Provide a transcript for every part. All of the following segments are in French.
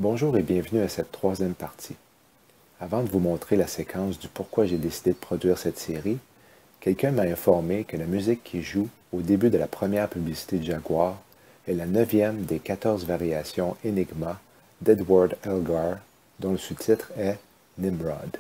Bonjour et bienvenue à cette troisième partie. Avant de vous montrer la séquence du pourquoi j'ai décidé de produire cette série, quelqu'un m'a informé que la musique qui joue au début de la première publicité de Jaguar est la 9e des 14 variations Enigma d'Edward Elgar, dont le sous-titre est Nimrod.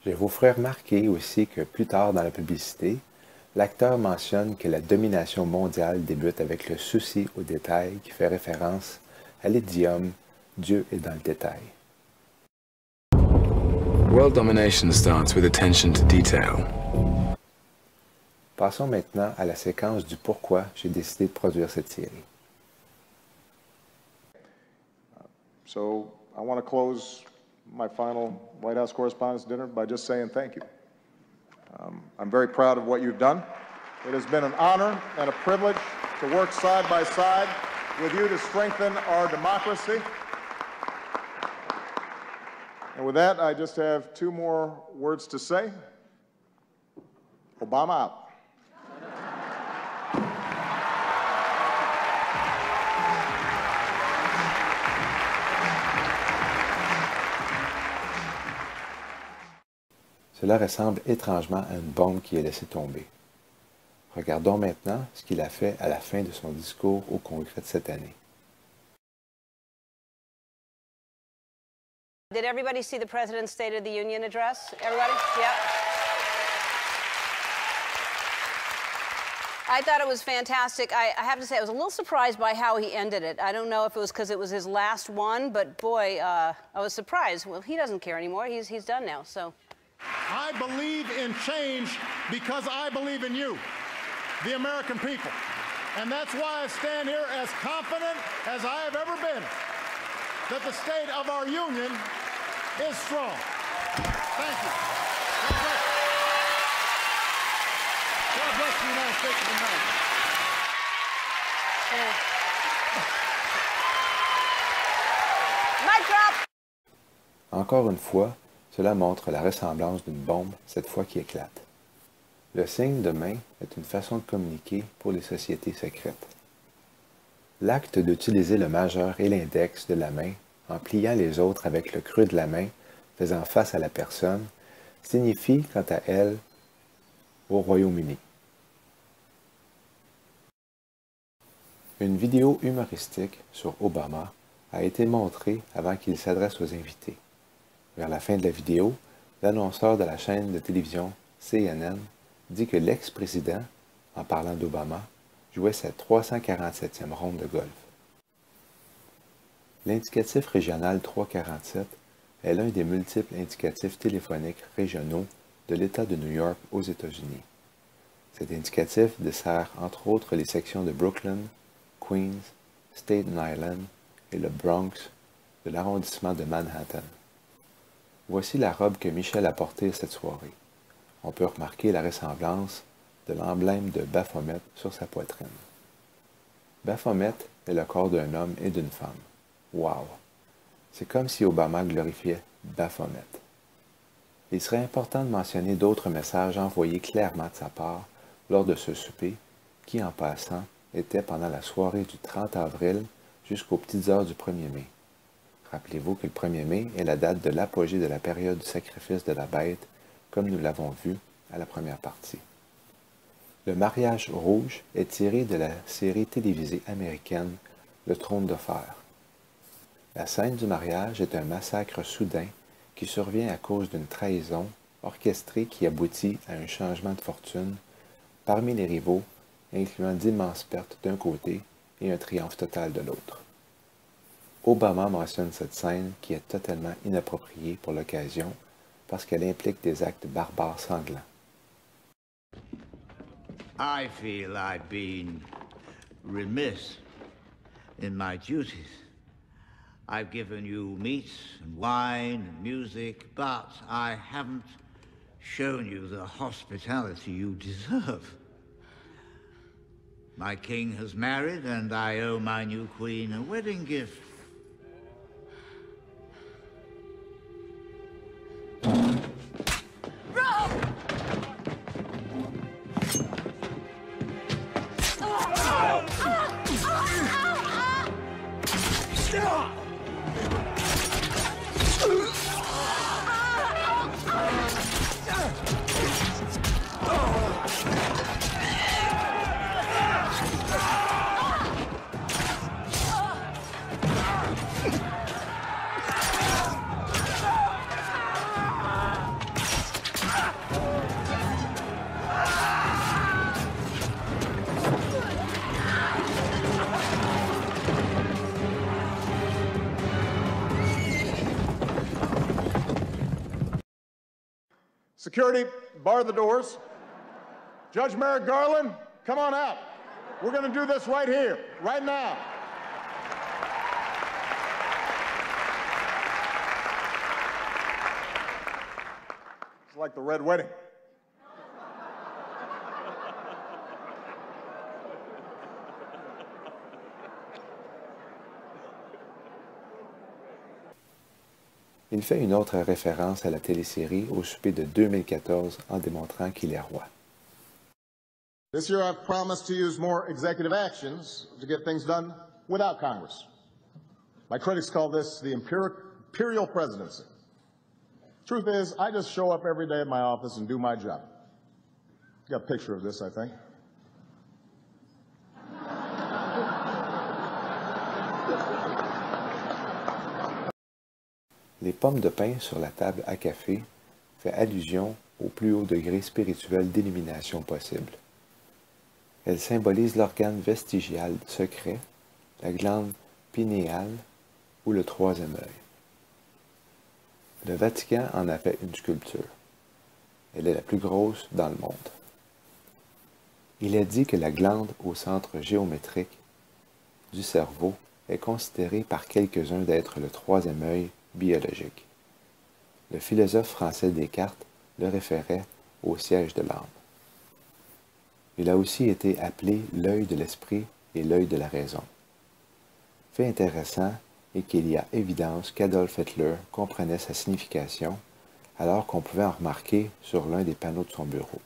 Je vous ferai remarquer aussi que plus tard dans la publicité, l'acteur mentionne que la domination mondiale débute avec le souci au détail qui fait référence à l'idiome « Dieu est dans le détail ». World domination starts with attention to detail. Passons maintenant à la séquence du pourquoi j'ai décidé de produire cette série. So I want to close my final White House Correspondents' Dinner by just saying thank you. I'm very proud of what you've done. It has been an honor and a privilege to work side by side with you to strengthen our democracy. And with that, I just have two more words to say. Obama out. Cela ressemble étrangement à une bombe qui est laissée tomber. Regardons maintenant ce qu'il a fait à la fin de son discours au Congrès de cette année. Did everybody see the President's State of the Union address? Everybody? Yeah. I thought it was fantastic. I have to say, I was a little surprised by how he ended it. I don't know if it was because it was his last one, but boy, I was surprised. Well, he doesn't care anymore. He's done now, so. I believe in change because I believe in you, the American people. And that's why I stand here as confident as I have ever been that the state of our union is strong. Thank you. God bless the United States of America. Mic drop! Encore une fois, cela montre la ressemblance d'une bombe, cette fois qui éclate. Le signe de main est une façon de communiquer pour les sociétés secrètes. L'acte d'utiliser le majeur et l'index de la main en pliant les autres avec le creux de la main faisant face à la personne signifie quant à elle au Royaume-Uni. Une vidéo humoristique sur Obama a été montrée avant qu'il s'adresse aux invités. Vers la fin de la vidéo, l'annonceur de la chaîne de télévision CNN dit que l'ex-président, en parlant d'Obama, jouait sa 347e ronde de golf. L'indicatif régional 347 est l'un des multiples indicatifs téléphoniques régionaux de l'État de New York aux États-Unis. Cet indicatif dessert entre autres les sections de Brooklyn, Queens, Staten Island et le Bronx de l'arrondissement de Manhattan. Voici la robe que Michel a portée cette soirée. On peut remarquer la ressemblance de l'emblème de Baphomet sur sa poitrine. Baphomet est le corps d'un homme et d'une femme. Wow! C'est comme si Obama glorifiait Baphomet. Il serait important de mentionner d'autres messages envoyés clairement de sa part lors de ce souper, qui, en passant, était pendant la soirée du 30 avril jusqu'aux petites heures du 1er mai. Rappelez-vous que le 1er mai est la date de l'apogée de la période du sacrifice de la bête, comme nous l'avons vu à la première partie. Le mariage rouge est tiré de la série télévisée américaine Le Trône de fer. La scène du mariage est un massacre soudain qui survient à cause d'une trahison orchestrée qui aboutit à un changement de fortune parmi les rivaux, incluant d'immenses pertes d'un côté et un triomphe total de l'autre. Obama mentionne cette scène qui est totalement inappropriée pour l'occasion parce qu'elle implique des actes barbares sanglants. I feel I've been remiss in my duties. I've given you meat and wine and music, but I haven't shown you the hospitality you deserve. My king has married, and I owe my new queen a wedding gift. Security, bar the doors. Judge Merrick Garland, come on out. We're going to do this right here, right now. It's like the Red Wedding. Il fait une autre référence à la télésérie au souper de 2014 en démontrant qu'il est roi. This year I've promised to use more executive actions to get things done without Congress. My critics call this the imperial presidency. Truth is, I just show up every day at my office and do my job. You got a picture of this, I think. Les pommes de pin sur la table à café fait allusion au plus haut degré spirituel d'illumination possible. Elle symbolise l'organe vestigial secret, la glande pinéale ou le troisième œil. Le Vatican en a fait une sculpture. Elle est la plus grosse dans le monde. Il est dit que la glande au centre géométrique du cerveau est considérée par quelques-uns d'être le troisième œil biologique. Le philosophe français Descartes le référait au siège de l'âme. Il a aussi été appelé l'œil de l'esprit et l'œil de la raison. Fait intéressant est qu'il y a évidence qu'Adolf Hitler comprenait sa signification alors qu'on pouvait en remarquer sur l'un des panneaux de son bureau.